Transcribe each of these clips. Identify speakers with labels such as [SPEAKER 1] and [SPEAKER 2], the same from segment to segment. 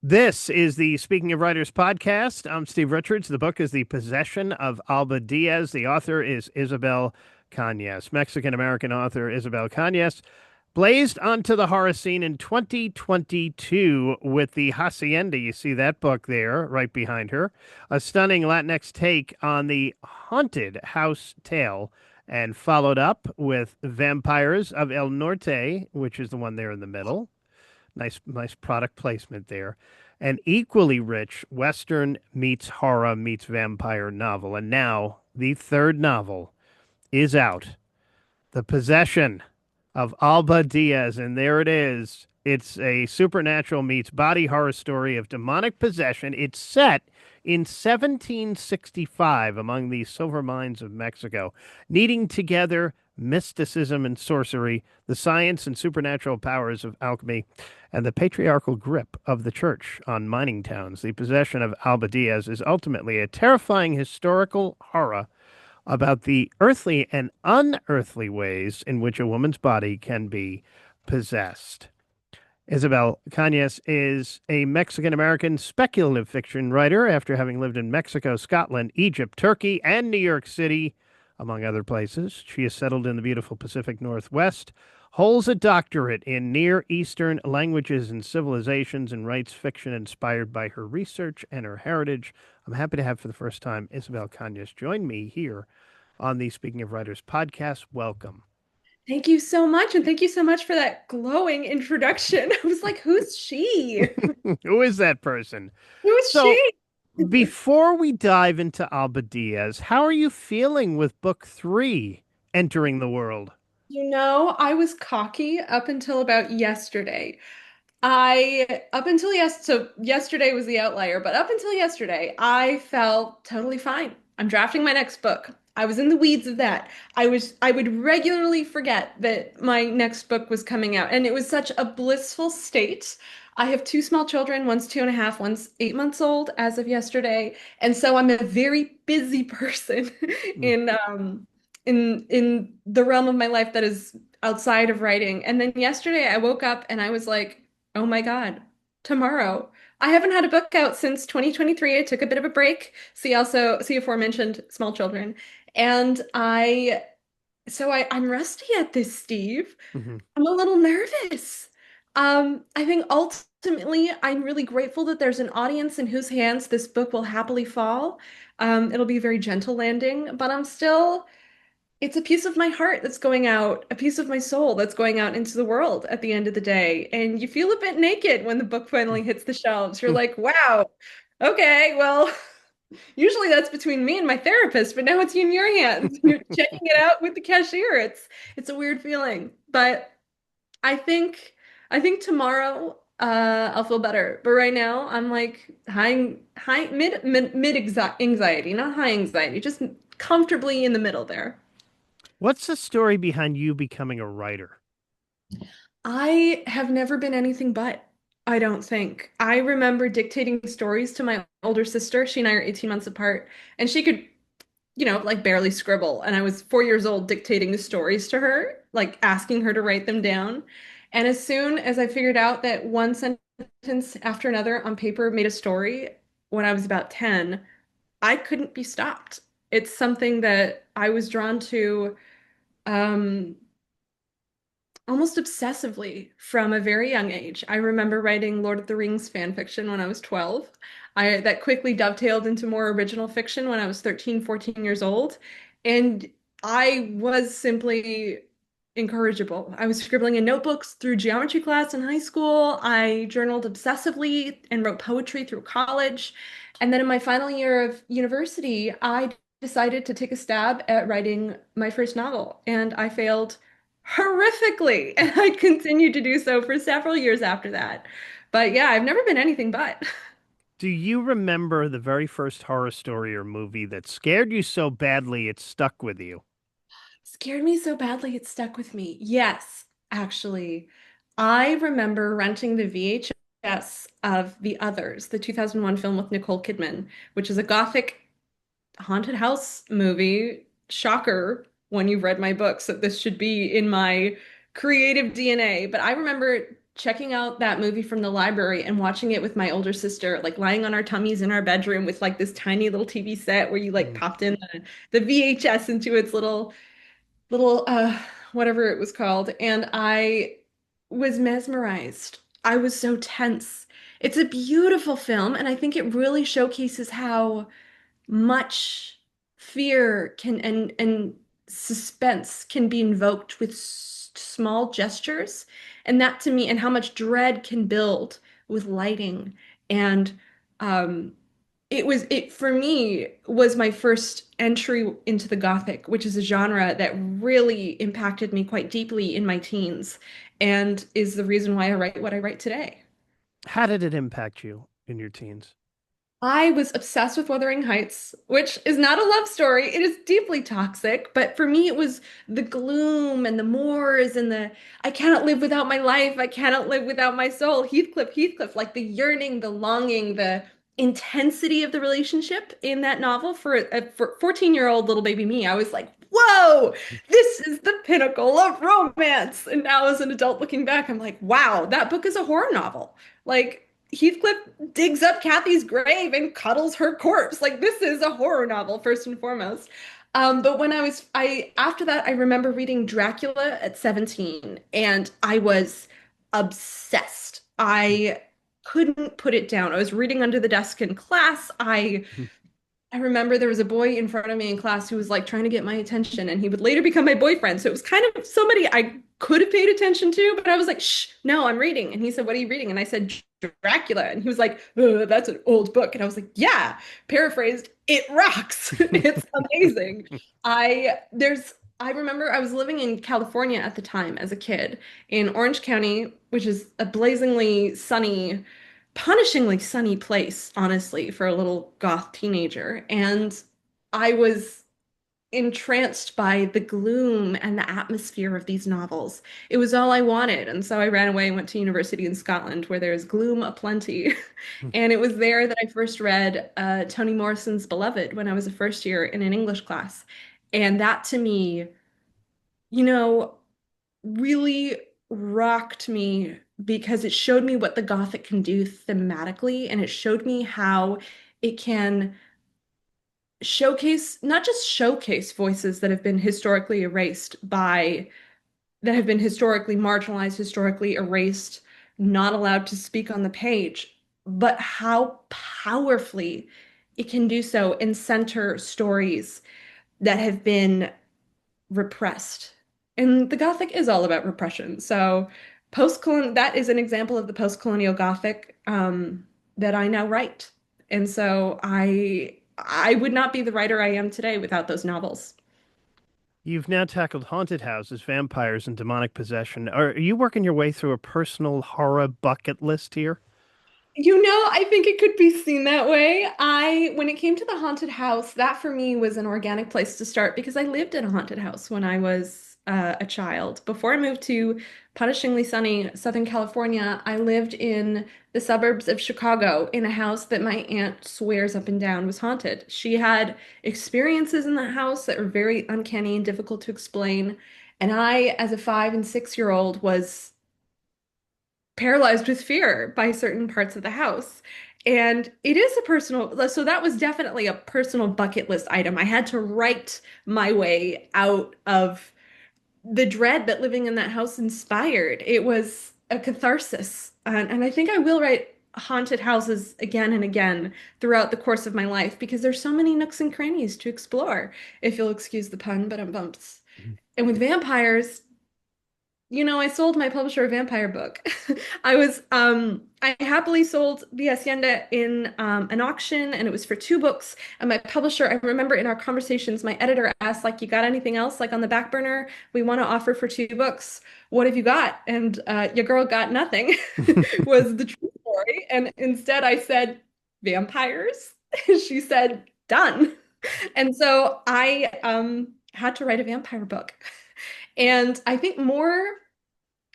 [SPEAKER 1] This is the Speaking of Writers podcast. I'm Steve Richards. The book is The Possession of Alba Diaz. The author is Isabel Cañas, Mexican-American author Isabel Cañas, blazed onto the horror scene in 2022 with the Hacienda. You see that book there right behind her. A stunning Latinx take on the haunted house tale, and followed up with Vampires of El Norte, which is the one there in the middle. Nice product placement there. An equally rich Western meets horror meets vampire novel. And now the third novel is out. The Possession of Alba Diaz. And there it is. It's a supernatural meets body horror story of demonic possession. It's set in 1765 among the silver mines of Mexico, kneading together mysticism and sorcery, the science and supernatural powers of alchemy, and the patriarchal grip of the church on mining towns. The Possession of Alba Diaz is ultimately a terrifying historical horror about the earthly and unearthly ways in which a woman's body can be possessed. Isabel Cañas is a Mexican-American speculative fiction writer after having lived in Mexico, Scotland, Egypt, Turkey, and New York City, among other places. She is settled in the beautiful Pacific Northwest, holds a doctorate in Near Eastern languages and civilizations, and writes fiction inspired by her research and her heritage. I'm happy to have for the first time Isabel Cañas join me here on the Speaking of Writers podcast. Welcome.
[SPEAKER 2] Thank you so much. And thank you so much for that glowing introduction. I was like, who's she?
[SPEAKER 1] Who is that person?
[SPEAKER 2] Who's
[SPEAKER 1] So,
[SPEAKER 2] she?
[SPEAKER 1] before we dive into Alba Diaz, how are you feeling with book three entering the world?
[SPEAKER 2] I was cocky up until about yesterday. So yesterday was the outlier, but up until yesterday, I felt totally fine. I'm drafting my next book. I was in the weeds of that. I would regularly forget that my next book was coming out, and it was such a blissful state. I have two small children, one's 2.5, one's 8 months old as of yesterday, and so I'm a very busy person
[SPEAKER 1] Mm.
[SPEAKER 2] in in the realm of my life that is outside of writing. And then yesterday I woke up and I was like, oh my God, tomorrow. I haven't had a book out since 2023. I took a bit of a break. See aforementioned small children. And I'm rusty at this, Steve.
[SPEAKER 1] Mhm.
[SPEAKER 2] I'm a little nervous. I think ultimately I'm really grateful that there's an audience in whose hands this book will happily fall. It'll be a very gentle landing, but it's a piece of my heart that's going out, a piece of my soul that's going out into the world at the end of the day. And you feel a bit naked when the book finally hits the shelves. You're like, wow, okay, well, usually that's between me and my therapist, but now it's in your hands. You're checking it out with the cashier. It's a weird feeling. But I think I think tomorrow I'll feel better. But right now I'm like mid anxiety, not high anxiety, just comfortably in the middle there.
[SPEAKER 1] What's the story behind you becoming a writer?
[SPEAKER 2] I have never been anything but, I don't think. I remember dictating stories to my older sister. She and I are 18 months apart, and she could, like barely scribble. And I was 4 years old dictating the stories to her, like asking her to write them down. And as soon as I figured out that one sentence after another on paper made a story when I was about 10, I couldn't be stopped. It's something that I was drawn to. Um, almost obsessively from a very young age. I remember writing Lord of the Rings fan fiction when I was 12. That quickly dovetailed into more original fiction when I was 13, 14 years old. And I was simply incorrigible. I was scribbling in notebooks through geometry class in high school. I journaled obsessively and wrote poetry through college. And then in my final year of university, I decided to take a stab at writing my first novel, and I failed horrifically. And I continued to do so for several years after that. But yeah, I've never been anything but.
[SPEAKER 1] Do you remember the very first horror story or movie that scared you so badly it stuck with you?
[SPEAKER 2] Scared me so badly it stuck with me. Yes, actually. I remember renting the VHS of The Others, the 2001 film with Nicole Kidman, which is a gothic haunted house movie. Shocker when you've read my books that this should be in my creative DNA. But I remember checking out that movie from the library and watching it with my older sister, like lying on our tummies in our bedroom with like this tiny little TV set where you like
[SPEAKER 1] Mm.
[SPEAKER 2] popped in the VHS into its little whatever it was called, and I was mesmerized. I was so tense. It's a beautiful film, and I think it really showcases how much fear can and suspense can be invoked with small gestures, and that to me, and how much dread can build with lighting. And um it for me was my first entry into the Gothic, which is a genre that really impacted me quite deeply in my teens and is the reason why I write what I write today.
[SPEAKER 1] How did it impact you in your teens?
[SPEAKER 2] I was obsessed with Wuthering Heights, which is not a love story. It is deeply toxic, but for me, it was the gloom and the moors and the I cannot live without my life. I cannot live without my soul. Heathcliff, Heathcliff, like the yearning, the longing, the intensity of the relationship in that novel for 14-year-old little baby me. I was like, whoa, this is the pinnacle of romance. And now, as an adult looking back, I'm like, wow, that book is a horror novel. Like, Heathcliff digs up Kathy's grave and cuddles her corpse. Like this is a horror novel first and foremost. But when I after that, I remember reading Dracula at 17, and I was obsessed. I couldn't put it down. I was reading under the desk in class. I remember there was a boy in front of me in class who was like trying to get my attention, and he would later become my boyfriend. So it was kind of somebody I could have paid attention to, but I was like, shh, no, I'm reading. And he said, what are you reading? And I said, Dracula. And he was like, that's an old book. And I was like, yeah, paraphrased, it rocks. It's amazing. I remember I was living in California at the time as a kid in Orange County, which is a blazingly sunny, punishingly sunny place, honestly, for a little goth teenager. And I was entranced by the gloom and the atmosphere of these novels. It was all I wanted. And so I ran away and went to university in Scotland where there's gloom aplenty. And it was there that I first read Toni Morrison's Beloved when I was a first year in an English class. And that to me, you know, really rocked me because it showed me what the Gothic can do thematically, and it showed me how it can showcase, not just showcase voices that have been historically erased by, that have been historically marginalized, historically erased, not allowed to speak on the page, but how powerfully it can do so and center stories that have been repressed. And the Gothic is all about repression. So post-colonial, that is an example of the post-colonial Gothic that I now write. And so I would not be the writer I am today without those novels.
[SPEAKER 1] You've now tackled haunted houses, vampires, and demonic possession. Are you working your way through a personal horror bucket list here?
[SPEAKER 2] I think it could be seen that way. When it came to the haunted house, that for me was an organic place to start because I lived in a haunted house when I was a child. Before I moved to punishingly sunny Southern California, I lived in the suburbs of Chicago in a house that my aunt swears up and down was haunted. She had experiences in that house that were very uncanny and difficult to explain. And I, as a 5 and 6 year old, was paralyzed with fear by certain parts of the house. And it is a personal, so that was definitely a personal bucket list item. I had to write my way out of the dread that living in that house inspired. It was a catharsis. And I think I will write haunted houses again and again throughout the course of my life because there's so many nooks and crannies to explore, if you'll excuse the pun, but I'm bumps. And with vampires, I sold my publisher a vampire book. I happily sold the Hacienda in an auction, and it was for 2 books. And my publisher, I remember in our conversations, my editor asked, like, you got anything else, like on the back burner? We want to offer for 2 books. What have you got? And your girl got nothing, was the true story. And instead I said, vampires. She said, done. And so I had to write a vampire book. And I think more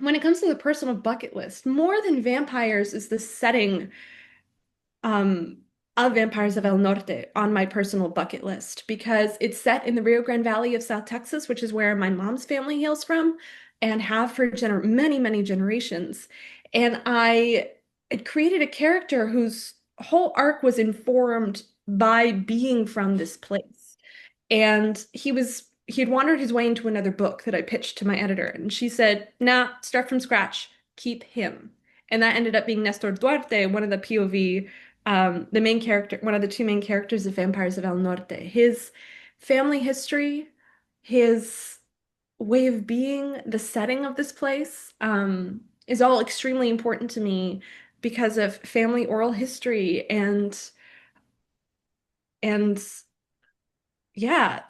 [SPEAKER 2] when it comes to the personal bucket list, more than vampires is the setting um, of Vampires of El Norte on my personal bucket list because it's set in the Rio Grande Valley of South Texas, which is where my mom's family hails from and have for many, many generations. And I had created a character whose whole arc was informed by being from this place. And he had wandered his way into another book that I pitched to my editor. And she said, nah, start from scratch, keep him. And that ended up being Nestor Duarte, one of the POV, the main character, one of the two main characters of Vampires of El Norte. His family history, his way of being, the setting of this place, is all extremely important to me because of family oral history and yeah,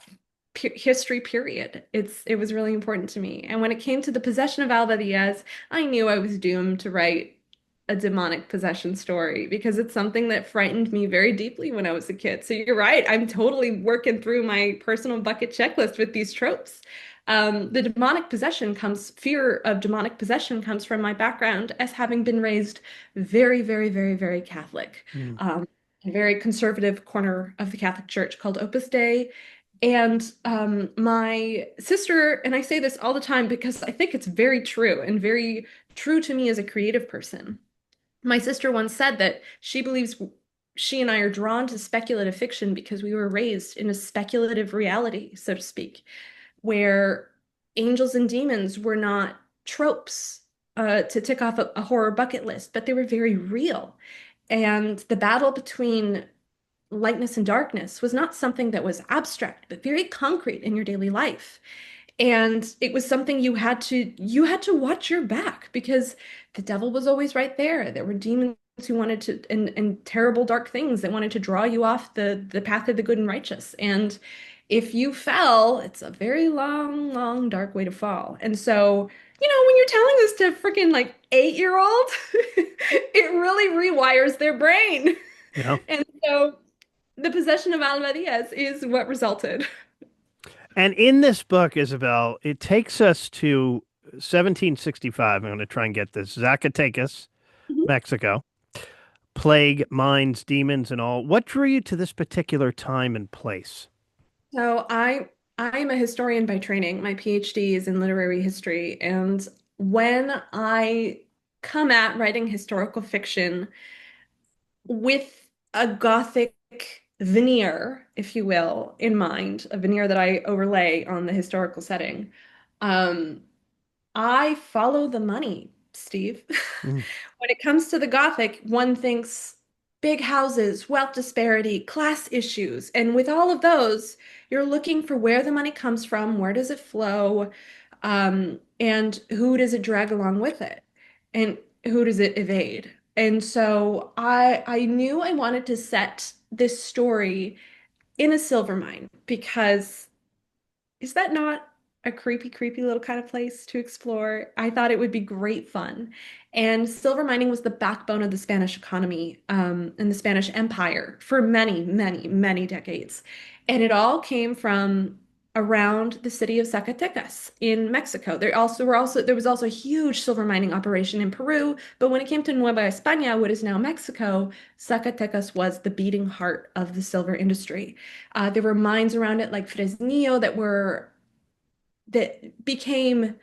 [SPEAKER 2] history period. It was really important to me. And when it came to the possession of Alba Diaz, I knew I was doomed to write a demonic possession story because it's something that frightened me very deeply when I was a kid. So you're right, I'm totally working through my personal bucket checklist with these tropes. The demonic possession comes, fear of demonic possession comes from my background as having been raised very, very, very, very Catholic.
[SPEAKER 1] Mm.
[SPEAKER 2] A very conservative corner of the Catholic Church called Opus Dei. And my sister, and I say this all the time because I think it's very true and very true to me as a creative person. My sister once said that she believes she and I are drawn to speculative fiction because we were raised in a speculative reality, so to speak, where angels and demons were not tropes to tick off a horror bucket list, but they were very real. And the battle between lightness and darkness was not something that was abstract, but very concrete in your daily life. And it was something you had to watch your back because the devil was always right there. There were demons who wanted to and terrible dark things that wanted to draw you off the path of the good and righteous. And if you fell, it's a very long, long, dark way to fall. And so, when you're telling this to freaking like 8-year-old, it really rewires their brain.
[SPEAKER 1] Yeah.
[SPEAKER 2] And so the possession of Alba Diaz is what resulted.
[SPEAKER 1] And in this book, Isabel, it takes us to 1765. I'm going to try and get this. Zacatecas, Mexico. Plague, mines, demons, and all. What drew you to this particular time and place?
[SPEAKER 2] So I'm a historian by training. My PhD is in literary history, and when I come at writing historical fiction with a Gothic veneer, if you will, in mind, a veneer that I overlay on the historical setting, um, I follow the money, Steve.
[SPEAKER 1] Mm.
[SPEAKER 2] When it comes to the Gothic, one thinks big houses, wealth disparity, class issues. And with all of those, you're looking for where the money comes from, where does it flow, and who does it drag along with it, and who does it evade. And so I knew I wanted to set this story in a silver mine because is that not a creepy, creepy little kind of place to explore? I thought it would be great fun. And silver mining was the backbone of the Spanish economy, and the Spanish Empire for many, many, many decades. And it all came from around the city of Zacatecas in Mexico. There was also a huge silver mining operation in Peru, but when it came to Nueva España, what is now Mexico, Zacatecas was the beating heart of the silver industry. There were mines around it like Fresnillo that became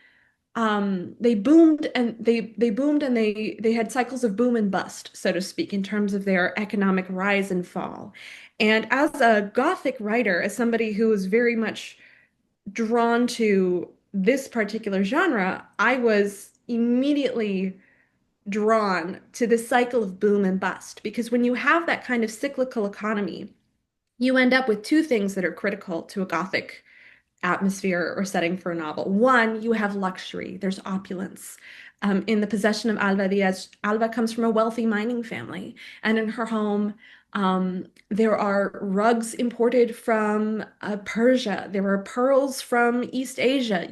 [SPEAKER 2] they boomed and they had cycles of boom and bust, so to speak, in terms of their economic rise and fall. And as a Gothic writer, as somebody who was very much drawn to this particular genre, I was immediately drawn to the cycle of boom and bust because when you have that kind of cyclical economy, you end up with two things that are critical to a Gothic atmosphere or setting for a novel. One, you have luxury, there's opulence. In the possession of Alba Diaz, Alba comes from a wealthy mining family, and in her home, there are rugs imported from Persia. There are pearls from East Asia.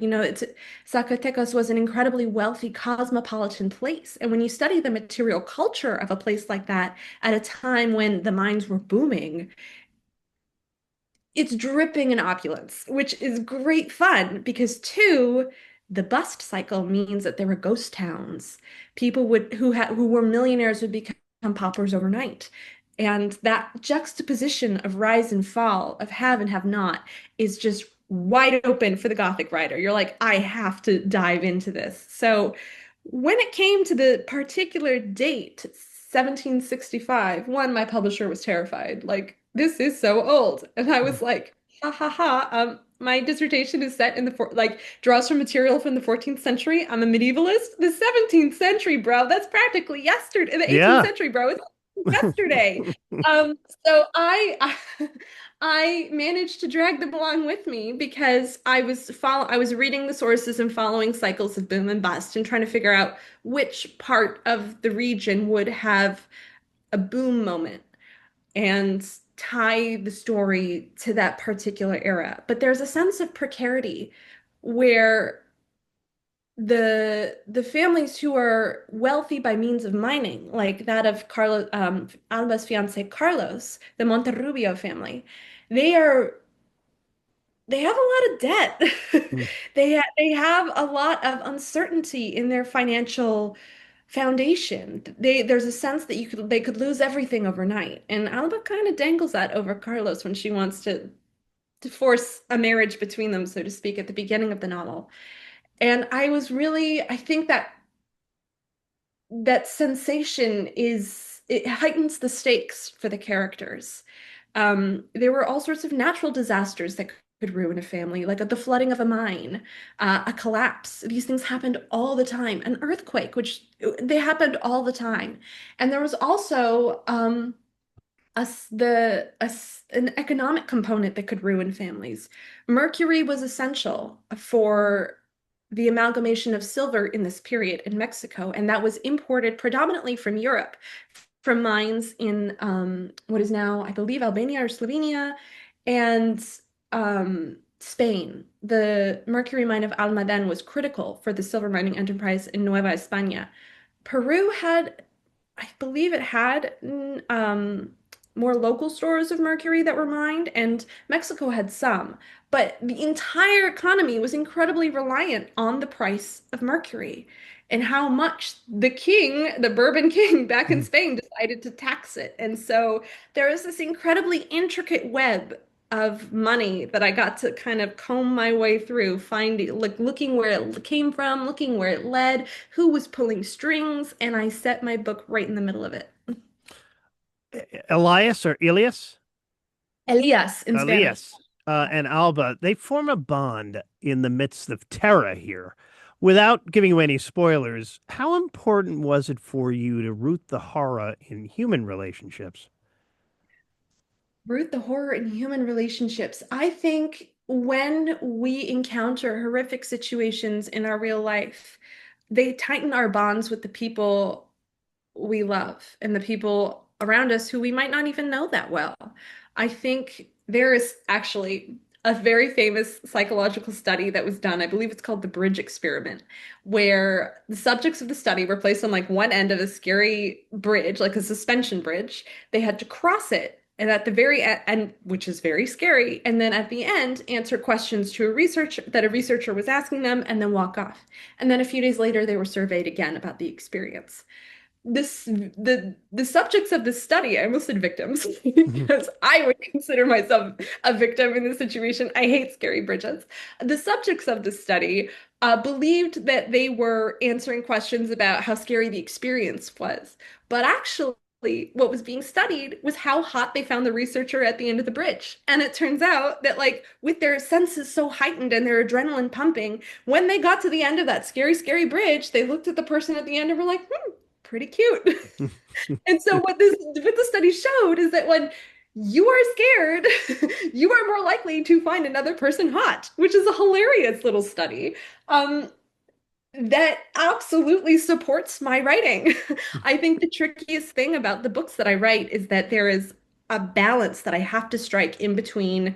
[SPEAKER 2] Zacatecas was an incredibly wealthy, cosmopolitan place. And when you study the material culture of a place like that at a time when the mines were booming, it's dripping in opulence, which is great fun because two, the bust cycle means that there were ghost towns. People who were millionaires would become paupers overnight. And that juxtaposition of rise and fall, of have and have not, is just wide open for the Gothic writer. You're like, I have to dive into this. So When it came to the particular date, 1765, one, my publisher was terrified. Like, this is so old. And I was like, ha ha ha. My dissertation is set in draws from material from the 14th century. I'm a medievalist. The 17th century, bro. That's practically yesterday. The 18th
[SPEAKER 1] Yeah.
[SPEAKER 2] century, bro. It's yesterday. Um, so I managed to drag them along with me because I was reading the sources and following cycles of boom and bust and trying to figure out which part of the region would have a boom moment and tie the story to that particular era. But there's a sense of precarity where the families who are wealthy by means of mining, like that of Alba's fiance Carlos, the Monterrubio family, they are they have a lot of debt. They have a lot of uncertainty in their financial foundation. There's a sense that they could lose everything overnight, and Alba kind of dangles that over Carlos when she wants to force a marriage between them, so to speak, at the beginning of the novel. And I think that that sensation it heightens the stakes for the characters. There were all sorts of natural disasters that could ruin a family, like the flooding of a mine, a collapse. These things happened all the time. An earthquake, which they happened all the time. And there was also an economic component that could ruin families. Mercury was essential for the amalgamation of silver in this period in Mexico, and that was imported predominantly from Europe, from mines in what is now, I believe, Albania or Slovenia, and Spain. The mercury mine of Almaden was critical for the silver mining enterprise in Nueva España. Peru had, I believe it had more local stores of mercury that were mined, and Mexico had some. But the entire economy was incredibly reliant on the price of mercury and how much the king, the Bourbon king back in Spain, decided to tax it. And so there is this incredibly intricate web of money that I got to kind of comb my way through, finding, like looking where it came from, looking where it led, who was pulling strings, and I set my book right in the middle of it.
[SPEAKER 1] Elias or Elias?
[SPEAKER 2] Elias in Spanish.
[SPEAKER 1] Elias and Alba, they form a bond in the midst of terror here. Without giving away any spoilers, how important was it for you to root the horror in human relationships?
[SPEAKER 2] Root the horror in human relationships. I think when we encounter horrific situations in our real life, they tighten our bonds with the people we love and the people around us who we might not even know that well. I think there is actually a very famous psychological study that was done. I believe it's called the bridge experiment, where the subjects of the study were placed on like one end of a scary bridge, like a suspension bridge. They had to cross it. And at the very end, which is very scary, and then at the end, answer questions to a researcher was asking them, and then walk off. And then a few days later, they were surveyed again about the experience. The subjects of this study, I almost said victims because I would consider myself a victim in this situation. I hate scary bridges. The subjects of the study believed that they were answering questions about how scary the experience was, but actually what was being studied was how hot they found the researcher at the end of the bridge. And it turns out that, like, with their senses so heightened and their adrenaline pumping, when they got to the end of that scary, scary bridge, they looked at the person at the end and were like, pretty cute. And so what the study showed is that when you are scared, you are more likely to find another person hot, which is a hilarious little study. That absolutely supports my writing. I think the trickiest thing about the books that I write is that there is a balance that I have to strike in between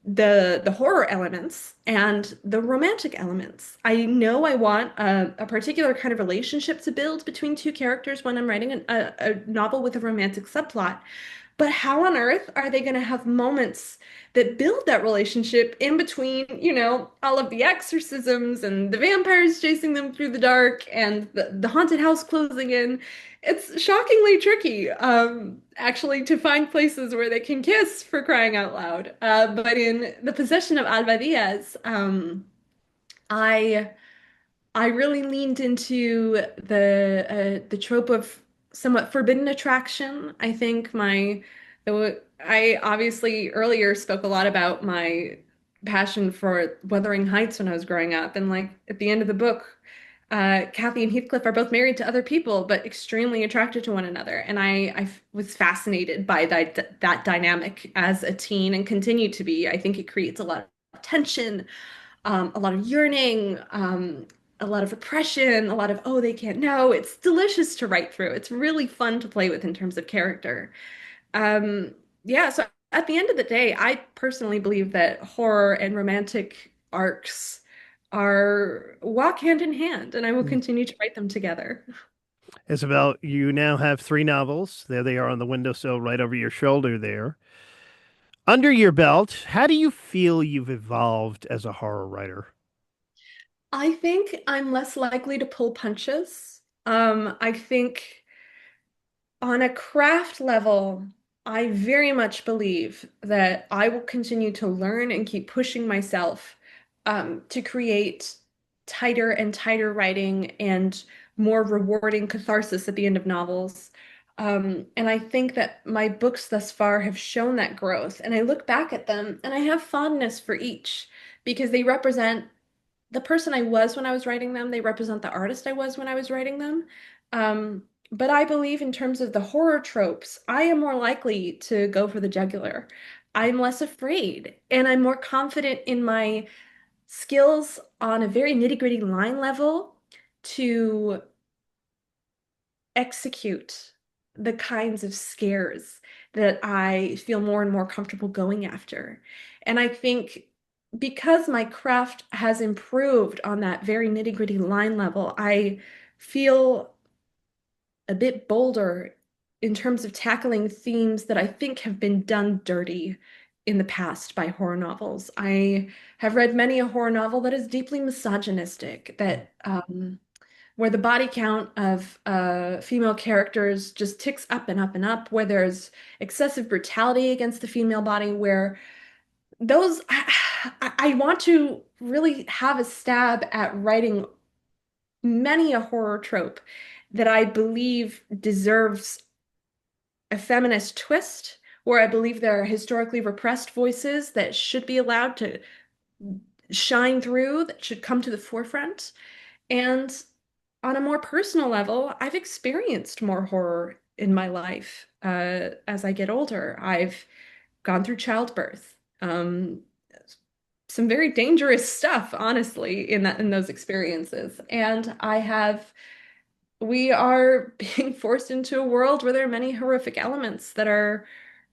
[SPEAKER 2] the horror elements and the romantic elements. I know I want a particular kind of relationship to build between two characters when I'm writing a novel with a romantic subplot. But how on earth are they going to have moments that build that relationship in between, all of the exorcisms and the vampires chasing them through the dark and the haunted house closing in? It's shockingly tricky, actually, to find places where they can kiss for crying out loud. But in The Possession of Alba Diaz, I I really leaned into the trope of somewhat forbidden attraction. I think I obviously earlier spoke a lot about my passion for Wuthering Heights when I was growing up, and like at the end of the book, Kathy and Heathcliff are both married to other people, but extremely attracted to one another, and was fascinated by that dynamic as a teen and continue to be. I think it creates a lot of tension, a lot of yearning, a lot of repression, a lot of, oh, they can't know. It's delicious to write through. It's really fun to play with in terms of character. Um, yeah, so at the end of the day, I personally believe that horror and romantic arcs are walk hand in hand, and I will
[SPEAKER 1] Mm.
[SPEAKER 2] continue to write them together.
[SPEAKER 1] Isabel, you now have three novels. There they are on the windowsill right over your shoulder there. Under your belt, how do you feel you've evolved as a horror writer?
[SPEAKER 2] I think I'm less likely to pull punches. I think on a craft level, I very much believe that I will continue to learn and keep pushing myself to create tighter and tighter writing and more rewarding catharsis at the end of novels. And I think that my books thus far have shown that growth. And I look back at them and I have fondness for each because they represent the person I was when I was writing them. They represent the artist I was when I was writing them. But I believe in terms of the horror tropes, I am more likely to go for the jugular. I'm less afraid and I'm more confident in my skills on a very nitty-gritty line level to execute the kinds of scares that I feel more and more comfortable going after. And I think because my craft has improved on that very nitty-gritty line level, I feel a bit bolder in terms of tackling themes that I think have been done dirty in the past by horror novels. I have read many a horror novel that is deeply misogynistic, that where the body count of female characters just ticks up and up and up, where there's excessive brutality against the female body, where those I want to really have a stab at writing many a horror trope that I believe deserves a feminist twist, where I believe there are historically repressed voices that should be allowed to shine through, that should come to the forefront. And on a more personal level, I've experienced more horror in my life as I get older. I've gone through childbirth, some very dangerous stuff, honestly, in those experiences. And we are being forced into a world where there are many horrific elements that are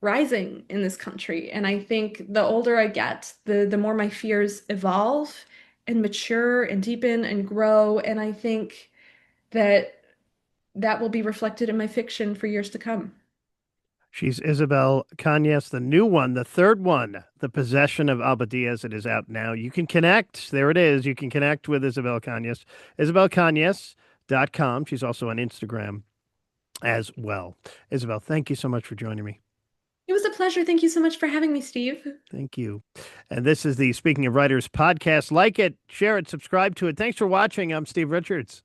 [SPEAKER 2] rising in this country. And I think the older I get, the more my fears evolve and mature and deepen and grow. And I think that that will be reflected in my fiction for years to come.
[SPEAKER 1] She's Isabel Cañas, the new one, the third one, The Possession of Alba Diaz. It is out now. You can connect. There it is. You can connect with Isabel Cañas. IsabelCañas.com. She's also on Instagram as well. Isabel, thank you so much for joining me.
[SPEAKER 2] It was a pleasure. Thank you so much for having me, Steve.
[SPEAKER 1] Thank you. And this is the Speaking of Writers podcast. Like it, share it, subscribe to it. Thanks for watching. I'm Steve Richards.